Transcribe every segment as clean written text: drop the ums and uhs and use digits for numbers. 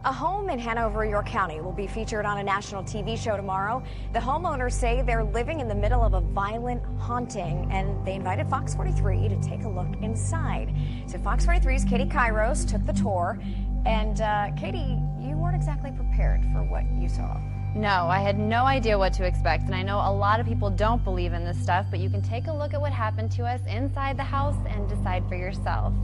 A home in Hanover, York County will be featured on a national TV show tomorrow. The homeowners say they're living in the middle of a violent haunting, and they invited Fox 43 to take a look inside. So Fox 43's Katie Kairos took the tour, and Katie, you weren't exactly prepared for what you saw. No, I had no idea what to expect, and I know a lot of people don't believe in this stuff, but you can take a look at what happened to us inside the house and decide for yourself.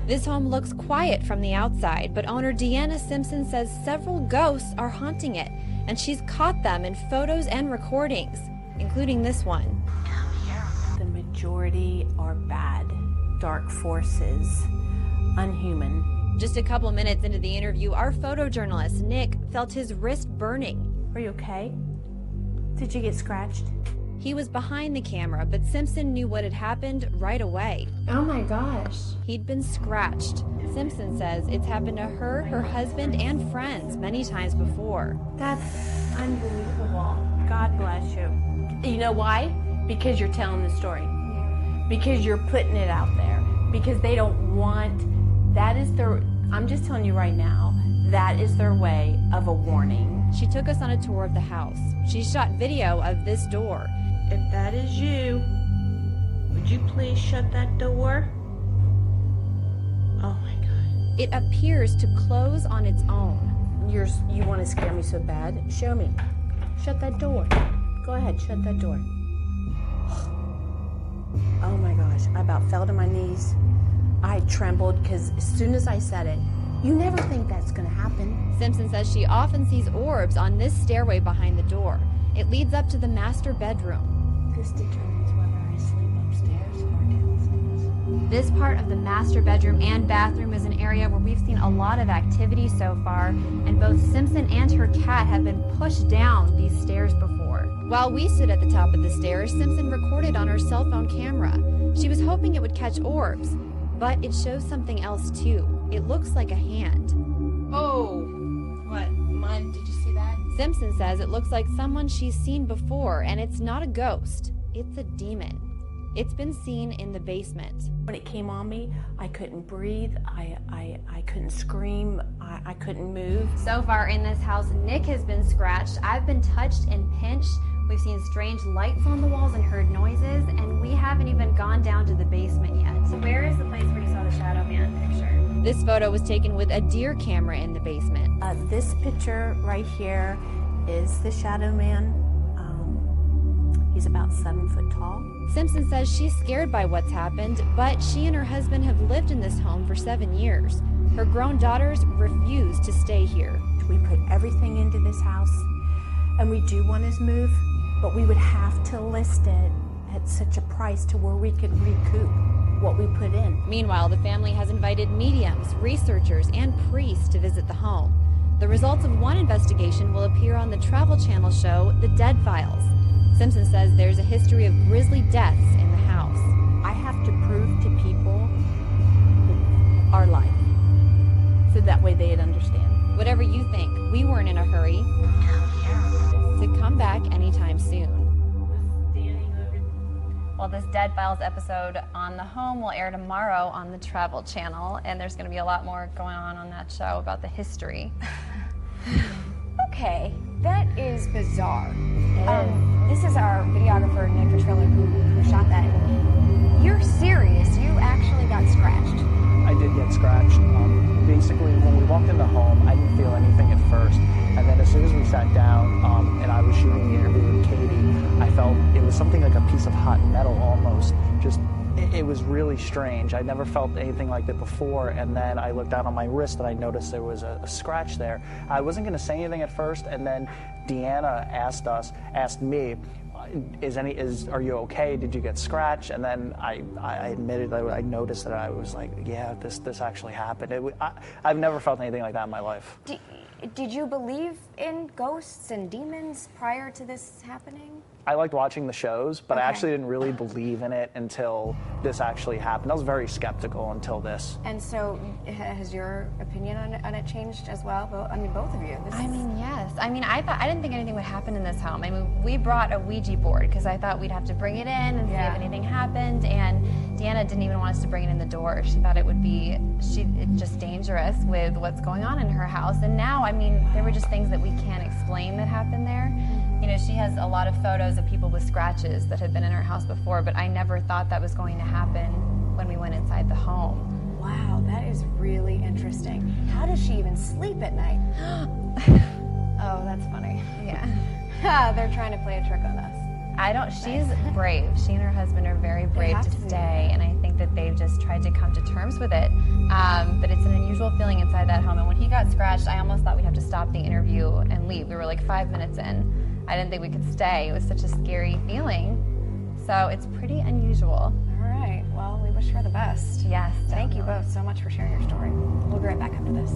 This home looks quiet from the outside, but owner Deanna Simpson says several ghosts are haunting it, and she's caught them in photos and recordings, including this one. The majority are bad, dark forces, unhuman. Just a couple minutes into the interview, our photojournalist, Nick, felt his wrist burning. Are you okay? Did you get scratched? He was behind the camera, but Simpson knew what had happened right away. Oh my gosh. He'd been scratched. Simpson says it's happened to her, her husband, and friends many times before. That's unbelievable. God bless you. You know why? Because you're telling the story. Because you're putting it out there. Because they don't want, that is their, I'm just telling you right now, that is their way of a warning. She took us on a tour of the house. She shot video of this door. If that is you, would you please shut that door? Oh my God. It appears to close on its own. You want to scare me so bad? Show me. Shut that door. Go ahead, shut that door. Oh my gosh, I about fell to my knees. I trembled because as soon as I said it, you never think that's going to happen. Simpson says she often sees orbs on this stairway behind the door. It leads up to the master bedroom. This determines whether I sleep upstairs or downstairs. This part of the master bedroom and bathroom is an area where we've seen a lot of activity so far, and both Simpson and her cat have been pushed down these stairs before. While we stood at the top of the stairs, Simpson recorded on her cell phone camera. She was hoping it would catch orbs, but it shows something else too. It looks like a hand. Oh, what? Mine, did you see that? Simpson says it looks like someone she's seen before, and it's not a ghost. It's a demon. It's been seen in the basement. When it came on me, I couldn't breathe, I couldn't scream, I couldn't move. So far in this house, Nick has been scratched. I've been touched and pinched. We've seen strange lights on the walls and heard noises, and we haven't even gone down to the basement yet. So where is the place where you saw the Shadow Man picture? This photo was taken with a deer camera in the basement. This picture right here is the Shadow Man. He's about 7 foot tall. Simpson says she's scared by what's happened, but she and her husband have lived in this home for 7 years. Her grown daughters refuse to stay here. We put everything into this house, and we do want to move, but we would have to list it at such a price to where we could recoup what we put in. Meanwhile, the family has invited mediums, researchers, and priests to visit the home. The results of one investigation will appear on the Travel Channel show, The Dead Files. Simpson says there's a history of grisly deaths in the house. I have to prove to people our life, so that way they'd understand. Whatever you think, we weren't in a hurry to come back anytime soon. Well, this Dead Files episode on the home will air tomorrow on the Travel Channel, and there's going to be a lot more going on that show about the history. Okay, that is bizarre. This is our videographer, Nick Petrillo, who shot that. You're serious? You actually got scratched? I did get scratched. Basically, when we walked in the home, I didn't feel anything at first. And then as soon as we sat down and I was shooting the interview with Katie, I felt it was something like a piece of hot metal almost. Just, it was really strange. I never felt anything like that before. And then I looked down on my wrist and I noticed there was a scratch there. I wasn't going to say anything at first, and then Deanna asked me, are you okay? Did you get scratched? And then I admitted that I noticed that I was like, yeah, this actually happened. I've never felt anything like that in my life. Did you believe in ghosts and demons prior to this happening? I liked watching the shows, but Okay. I actually didn't really believe in it until this actually happened. I was very skeptical until this. And so, has your opinion on it changed as well? I mean, both of you. I mean, yes. I mean, I didn't think anything would happen in this home. I mean, we brought a Ouija board because I thought we'd have to bring it in and see if anything happened. And Deanna didn't even want us to bring it in the door. She thought it would be just dangerous with what's going on in her house. And now, I mean, there were just things that we can't explain that happened there. You know, she has a lot of photos of people with scratches that had been in her house before, but I never thought that was going to happen when we went inside the home. Wow, that is really interesting. How does she even sleep at night? Oh, that's funny. Yeah. They're trying to play a trick on us. She's brave. She and her husband are very brave to stay, and I think that they've just tried to come to terms with it. But it's an unusual feeling inside that home, and when he got scratched, I almost thought we'd have to stop the interview and leave. We were like 5 minutes in. I didn't think we could stay. It was such a scary feeling. So it's pretty unusual. All right, well, we wish her the best. Yes, Thank you both so much for sharing your story. We'll be right back after this.